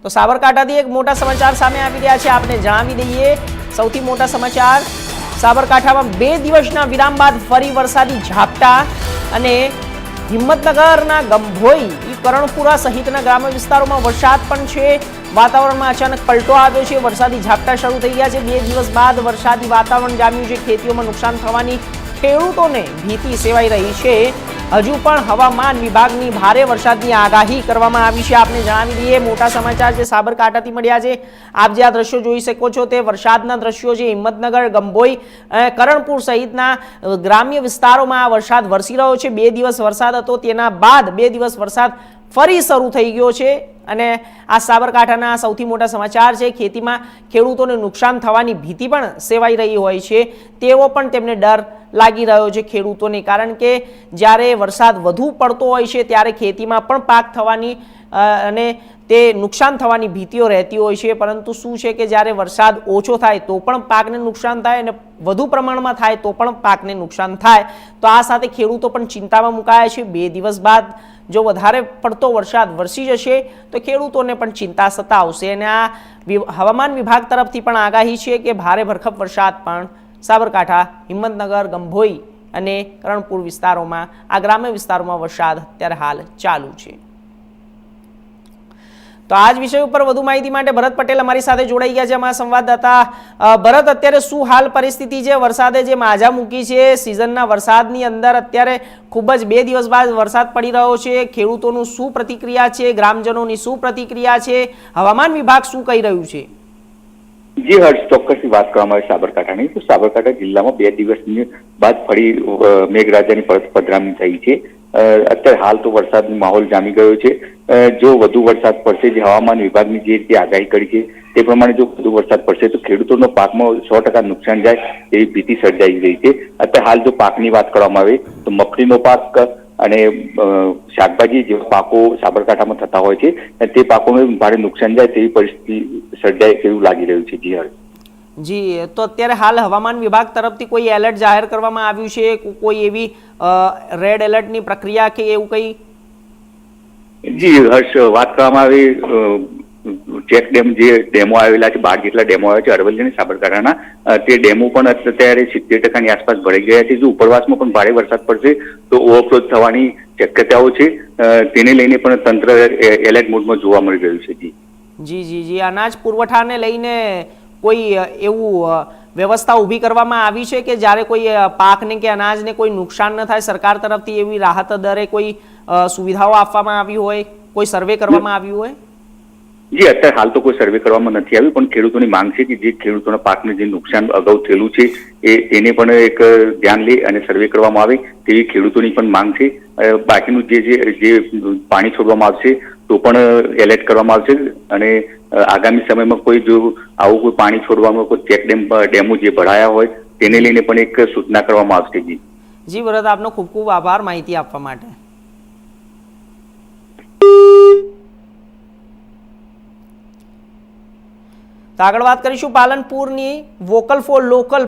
તો સાબરકાંઠાથી એક મોટા સમાચાર સામે આવી રહ્યા છે, આપને જણાવી દઈએ સૌથી મોટા સમાચાર। સાબરકાંઠામાં 2 દિવસના વિરામ બાદ ફરી વરસાદી ઝાપટા અને હિંમતનગરના ગંભોઈ, કરણપુરા સહિતના ગ્રામ્ય વિસ્તારોમાં વરસાદ પણ છે। વાતાવરણમાં અચાનક પલટો આવ્યો છે, વરસાદી ઝાપટા શરૂ થઈ ગયા છે। 2 દિવસ બાદ વરસાદી વાતાવરણ જામ્યું છે, ખેતીઓમાં નુકસાન થવાની ખેડૂતોને ભીતિ સેવાઈ રહી છે। હજુ પણ હવામાન વિભાગની ભારે વરસાદની આગાહી કરવામાં આવી છે। આપને જણાવી દઈએ મોટા સમાચાર જે સાબરકાંઠાથી મળ્યા છે। આપ જે આ દ્રશ્યો જોઈ શકો છો તે વરસાદના દ્રશ્યો છે। હિંમતનગર, ગંભોઈ, કરણપુર સહિતના ગ્રામ્ય વિસ્તારોમાં આ વરસાદ વરસી રહ્યો છે। 2 દિવસ વરસાદ હતો, તેના બાદ 2 દિવસ વરસાદ ફરી શરૂ થઈ ગયો છે અને આ સાબરકાંઠાના સૌથી મોટા સમાચાર છે। ખેતીમાં ખેડૂતોને નુકસાન થવાની ભીતિ પણ સેવાઈ રહી હોય છે, તેવો પણ તેમને ડર લાગી રહ્યો છે ખેડૂતોને, કારણ કે જ્યારે વરસાદ વધુ પડતો હોય છે ત્યારે ખેતીમાં પણ પાક થવાની અને તે નુકસાન થવાની ભીતિઓ રહેતી હોય છે। પરંતુ શું છે કે જ્યારે વરસાદ ઓછો થાય તો પણ પાકને નુકસાન થાય અને વધુ પ્રમાણમાં થાય તો પણ પાકને નુકસાન થાય। તો આ સાથે ખેડૂતો પણ ચિંતામાં મુકાયા છે। 2 દિવસ બાદ જો વધારે પડતો વરસાદ વરસી જશે તો ખેડૂતોને પણ ચિંતા સતાવશે અને આ હવામાન વિભાગ તરફથી પણ આગાહી છે કે ભારે ભરખમ વરસાદ પણ સાબરકાંઠા, હિંમતનગર, ગંભોઈ અને કરણપુર વિસ્તારોમાં, આ ગ્રામ્ય વિસ્તારોમાં વરસાદ અત્યારે હાલ ચાલુ છે। તો આ જ વિષય ઉપર વધુ માહિતી માટે ભરત પટેલ અમારી સાથે જોડાઈ ગયા છે, અમારા સંવાદદાતા। ભરત, અત્યારે શું હાલ પરિસ્થિતિ છે? વરસાદે જે માજા મૂકી છે સિઝનના વરસાદની અંદર, અત્યારે ખૂબ જ 2 દિવસ બાદ વરસાદ પડી રહ્યો છે, ખેડૂતોનું શું પ્રતિક્રિયા છે, ગ્રામજનોની શું પ્રતિક્રિયા છે, હવામાન વિભાગ શું કહી રહ્યું છે? જી હર્ષ, ચોક્કસથી વાત કરવામાં આવે સાબરકાંઠાની તો સાબરકાંઠા જિલ્લામાં 2 દિવસની બાદ ફરી મેઘરાજાની પધરામણી થઈ છે। અત્યારે હાલ તો વરસાદનો માહોલ જામી ગયો છે। જો વધુ વરસાદ પડશે, જે હવામાન વિભાગની જે રીતે આગાહી કરી છે તે પ્રમાણે જો વધુ વરસાદ પડશે તો ખેડૂતોનો પાકમાં 100% નુકસાન જાય એવી ભીતિ સર્જાઈ રહી છે। અત્યારે હાલ જો પાકની વાત કરવામાં આવે તો મગફળીનો પાક અને શાકભાજી જેવા પાકો સાબરકાંઠામાં થતા હોય છે, તે પાકોને ભારે નુકસાન જાય તેવી પરિસ્થિતિ સર્જાય તેવું લાગી રહ્યું છે। જી હર્ષ। જી, તો અત્યારે હાલ હવામાન વિભાગ તરફથી કોઈ એલર્ટ જાહેર કરવામાં આવ્યું છે, કોઈ એવી રેડ એલર્ટની પ્રક્રિયા કે એવું કંઈ? જી હર્ષ, વાત કરવામાં આવે ચેક ડેમ, જે ડેમો આવેલા છે, 12 જેટલા ડેમો આવ્યા છે અરવલ્લી અને સાબરકાંઠાના, તે ડેમો પણ અત્યારે 70%ની આસપાસ ભરાઈ ગયા છે। જો ઉપરવાસમાં પણ ભારે વરસાદ પડશે તો ઓવરફ્લો થવાની શક્યતાઓ છે, તેને લઈને પણ તંત્ર એલર્ટ મોડમાં જોવા મળી રહ્યું છે। જી જી જી અનાજ પુરવઠાને લઈને કોઈ એવું વ્યવસ્થા ઊભી કરવામાં આવી છે કે જ્યારે કોઈ પાકને કે અનાજને કોઈ નુકસાન ન થાય, સરકાર તરફથી એવી રાહત દરે કોઈ સુવિધાઓ આપવામાં આવી હોય, કોઈ સર્વે કરવામાં આવ્યું હોય? જી, અત્યારે હાલ તો કોઈ સર્વે કરવામાં નથી આવ્યું, પણ ખેડૂતોની માંગ છે કે જે ખેડૂતોના પાકને જે નુકસાન અગાઉ થયેલું છે તેને પણ એક ધ્યાન લે અને સર્વે કરવામાં આવે તેવી ખેડૂતોની પણ માંગ છે। બાકીનું જે પાણી છોડવામાં આવશે તો પણ એલર્ટ કરવામાં આવશે અને આગામી સમયમાં કોઈ જો આવું કોઈ પાણી છોડવામાં કોઈ ચેક ડેમો જે ભરાયા હોય તેને લઈને પણ એક સૂચના કરવામાં આવશે। જી જી ભરત, આપનો ખૂબ ખૂબ આભાર માહિતી આપવા માટે। આગળ વાત કરીશું પાલનપુરની વોકલ ફોર લોકલ